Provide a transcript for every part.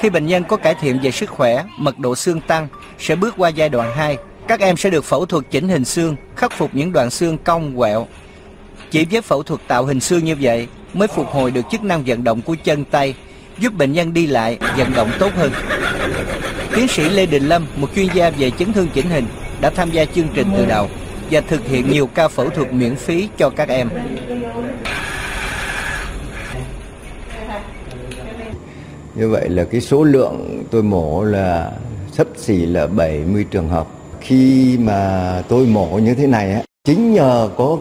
Khi bệnh nhân có cải thiện về sức khỏe, mật độ xương tăng, sẽ bước qua giai đoạn 2. Các em sẽ được phẫu thuật chỉnh hình xương, khắc phục những đoạn xương cong quẹo. Chỉ với phẫu thuật tạo hình xương như vậy mới phục hồi được chức năng vận động của chân tay, giúp bệnh nhân đi lại, vận động tốt hơn. Tiến sĩ Lê Đình Lâm, một chuyên gia về chấn thương chỉnh hình, đã tham gia chương trình từ đầu và thực hiện nhiều ca phẫu thuật miễn phí cho các em. Như vậy là cái số lượng tôi mổ là xấp xỉ là 70 trường hợp. Khi mà tôi mổ như thế này á, chính nhờ có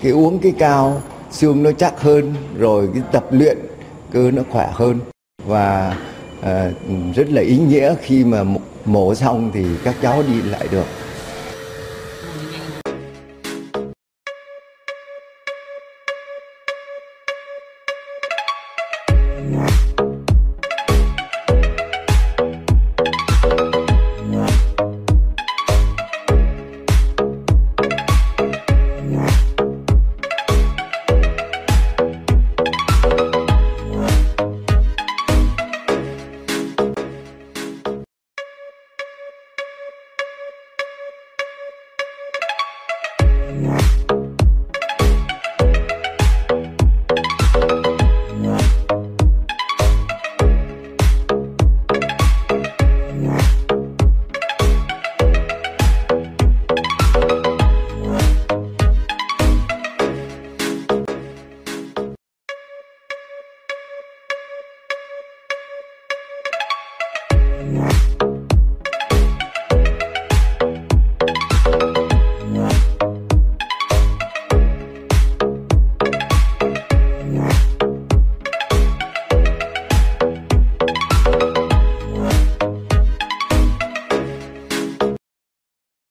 cái uống cái cao, xương nó chắc hơn, rồi cái tập luyện cơ nó khỏe hơn, và rất là ý nghĩa khi mà mổ xong thì các cháu đi lại được.